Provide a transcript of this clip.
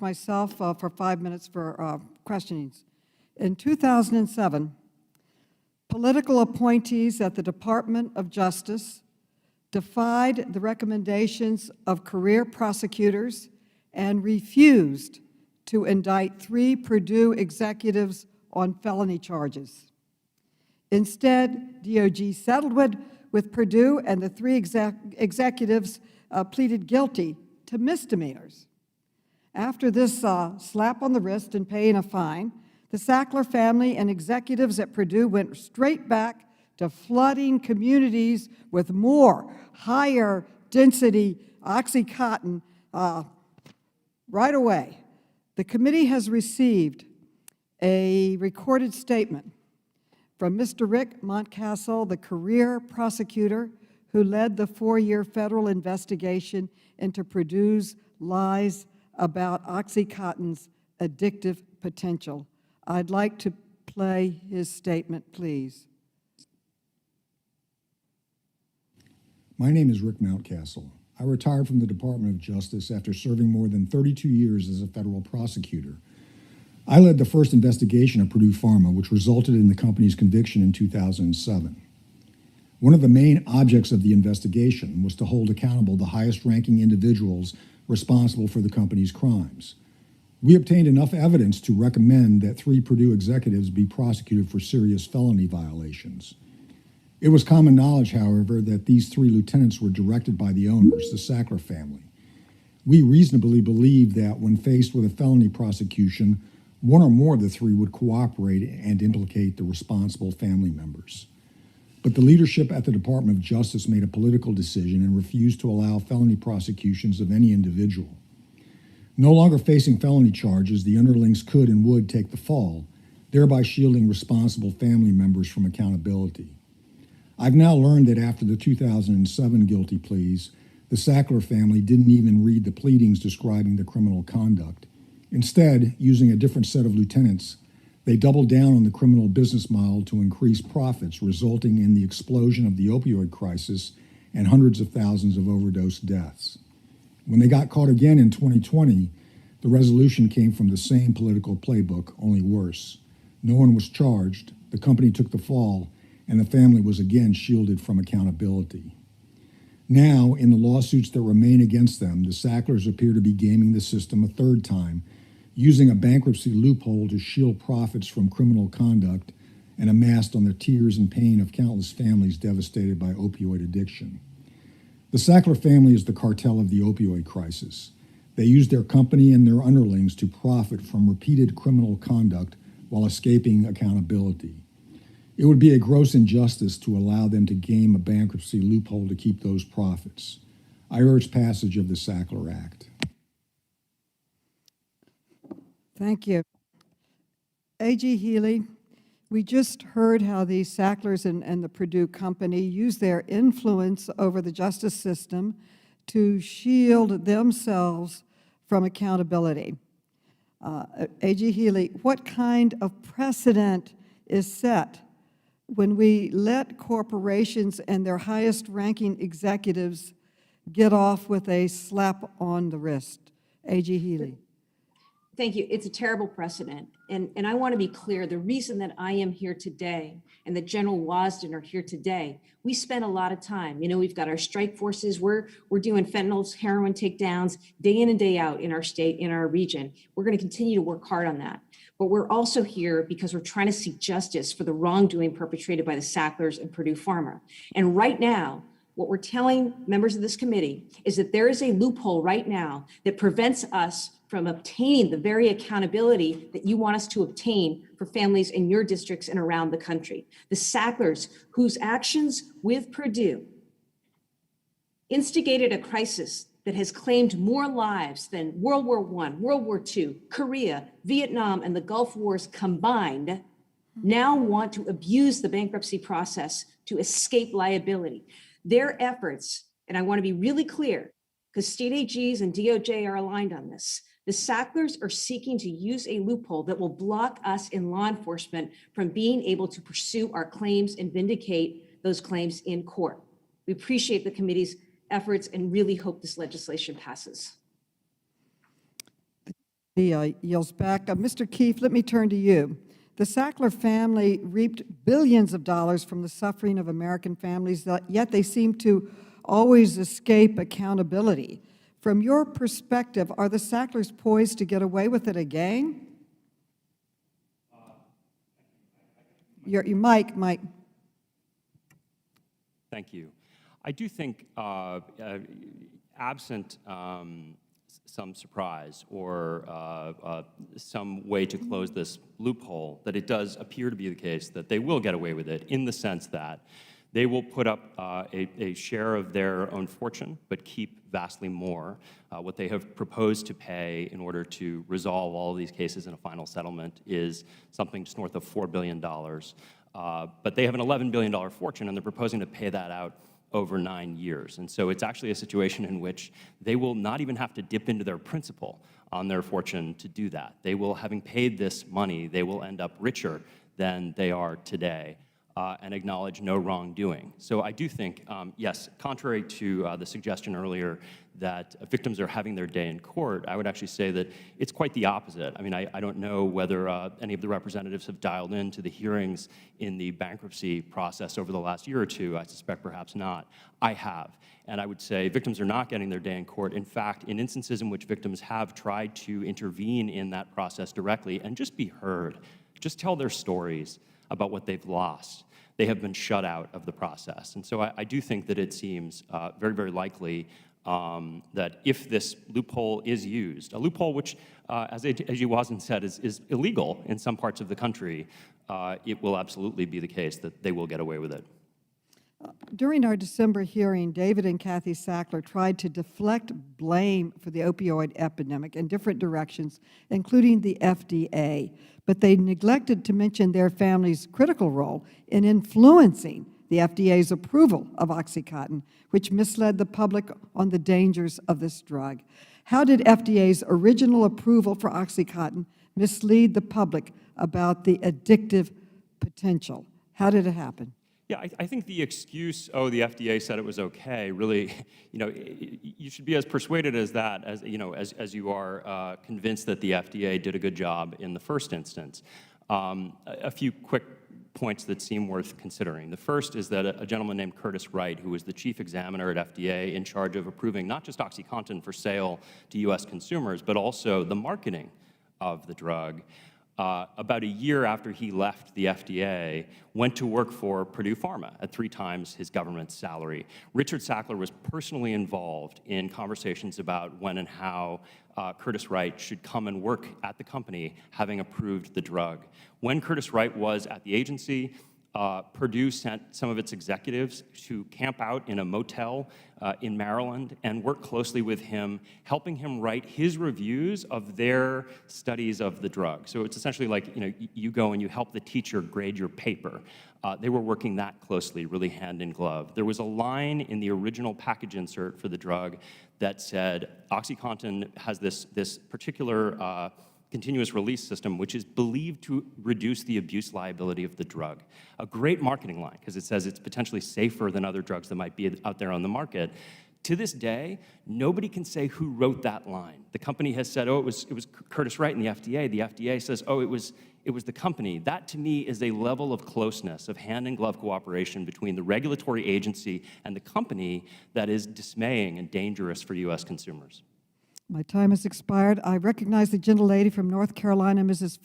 myself for 5 minutes for questionings. In 2007, political appointees at the Department of Justice defied the recommendations of career prosecutors and refused to indict 3 Purdue executives on felony charges. Instead, DOJ settled with Purdue, and the 3 executives pleaded guilty to misdemeanors. After this slap on the wrist and paying a fine, the Sackler family and executives at Purdue went straight back to flooding communities with more higher density OxyContin right away. The committee has received a recorded statement from Mr. Rick Mountcastle, the career prosecutor who led the 4-year federal investigation into Purdue's lies about OxyContin's addictive potential. I'd like to play his statement, please. My name is Rick Mountcastle. I retired from the Department of Justice after serving more than 32 years as a federal prosecutor. I led the first investigation of Purdue Pharma, which resulted in the company's conviction in 2007. One of the main objects of the investigation was to hold accountable the highest-ranking individuals responsible for the company's crimes. We obtained enough evidence to recommend that 3 Purdue executives be prosecuted for serious felony violations. It was common knowledge, however, that these 3 lieutenants were directed by the owners, the Sackler family. We reasonably believed that when faced with a felony prosecution, one or more of the 3 would cooperate and implicate the responsible family members. But the leadership at the Department of Justice made a political decision and refused to allow felony prosecutions of any individual. No longer facing felony charges, the underlings could and would take the fall, thereby shielding responsible family members from accountability. I've now learned that after the 2007 guilty pleas, the Sackler family didn't even read the pleadings describing the criminal conduct. Instead, using a different set of lieutenants, they doubled down on the criminal business model to increase profits, resulting in the explosion of the opioid crisis and hundreds of thousands of overdose deaths. When they got caught again in 2020, the resolution came from the same political playbook, only worse. No one was charged, the company took the fall, and the family was again shielded from accountability. Now, in the lawsuits that remain against them, the Sacklers appear to be gaming the system a third time, using a bankruptcy loophole to shield profits from criminal conduct and amassed on the tears and pain of countless families devastated by opioid addiction. The Sackler family is the cartel of the opioid crisis. They use their company and their underlings to profit from repeated criminal conduct while escaping accountability. It would be a gross injustice to allow them to game a bankruptcy loophole to keep those profits. I urge passage of the Sackler Act. Thank you. A.G. Healy, we just heard how the Sacklers and the Purdue company use their influence over the justice system to shield themselves from accountability. A.G. Healy, what kind of precedent is set when we let corporations and their highest-ranking executives get off with a slap on the wrist? A.G. Healy. Thank you. It's a terrible precedent. And I want to be clear, the reason that I am here today and that General Wasden are here today, we spent a lot of time. You know, we've got our strike forces. We're doing fentanyl, heroin takedowns day in and day out in our state, in our region. We're going to continue to work hard on that. But we're also here because we're trying to seek justice for the wrongdoing perpetrated by the Sacklers and Purdue Pharma. And right now, what we're telling members of this committee is that there is a loophole right now that prevents us from obtaining the very accountability that you want us to obtain for families in your districts and around the country. The Sacklers, whose actions with Purdue instigated a crisis that has claimed more lives than World War I, World War II, Korea, Vietnam, and the Gulf Wars combined, now want to abuse the bankruptcy process to escape liability. Their efforts, and I want to be really clear, because state AGs and DOJ are aligned on this, the Sacklers are seeking to use a loophole that will block us in law enforcement from being able to pursue our claims and vindicate those claims in court. We appreciate the committee's efforts and really hope this legislation passes. Yields back. Mr. Keefe, let me turn to you. The Sackler family reaped billions of dollars from the suffering of American families, yet they seem to always escape accountability. From your perspective, are the Sacklers poised to get away with it again? Your mic, Mike. Thank you. I do think, absent some surprise or some way to close this loophole, that it does appear to be the case that they will get away with it, in the sense that they will put up a share of their own fortune, but keep vastly more. What they have proposed to pay in order to resolve all of these cases in a final settlement is something just north of $4 billion. But they have an $11 billion fortune, and they're proposing to pay that out over 9 years. And so it's actually a situation in which they will not even have to dip into their principal on their fortune to do that. They will, having paid this money, they will end up richer than they are today. And acknowledge no wrongdoing. So I do think, yes, contrary to the suggestion earlier that victims are having their day in court, I would actually say that it's quite the opposite. I mean, I don't know whether any of the representatives have dialed into the hearings in the bankruptcy process over the last year or two. I suspect perhaps not. I have. And I would say victims are not getting their day in court. In fact, in instances in which victims have tried to intervene in that process directly and just be heard, just tell their stories about what they've lost, they have been shut out of the process. And so I do think that it seems very, very likely that if this loophole is used, a loophole which, as A.G. Wasden said, is illegal in some parts of the country, it will absolutely be the case that they will get away with it. During our December hearing, David and Kathy Sackler tried to deflect blame for the opioid epidemic in different directions, including the FDA, but they neglected to mention their family's critical role in influencing the FDA's approval of OxyContin, which misled the public on the dangers of this drug. How did FDA's original approval for OxyContin mislead the public about the addictive potential? How did it happen? Yeah, I think the excuse, oh, the FDA said it was okay, really, you should be as persuaded as that, as you are convinced that the FDA did a good job in the first instance. A few quick points that seem worth considering. The first is that a gentleman named Curtis Wright, who was the chief examiner at FDA in charge of approving not just OxyContin for sale to U.S. consumers, but also the marketing of the drug, about a year after he left the FDA, went to work for Purdue Pharma at 3 times his government salary. Richard Sackler was personally involved in conversations about when and how Curtis Wright should come and work at the company, having approved the drug. When Curtis Wright was at the agency, Purdue sent some of its executives to camp out in a motel in Maryland and work closely with him, helping him write his reviews of their studies of the drug. So it's essentially like, you go and you help the teacher grade your paper. They were working that closely, really hand in glove. There was a line in the original package insert for the drug that said, OxyContin has this particular continuous release system, which is believed to reduce the abuse liability of the drug. A great marketing line, because it says it's potentially safer than other drugs that might be out there on the market. To this day, nobody can say who wrote that line. The company has said, oh, it was Curtis Wright and the FDA. The FDA says, oh, it was the company. That, to me, is a level of closeness, of hand-in-glove cooperation between the regulatory agency and the company that is dismaying and dangerous for U.S. consumers. My time has expired. I recognize the gentlelady from North Carolina, Mrs.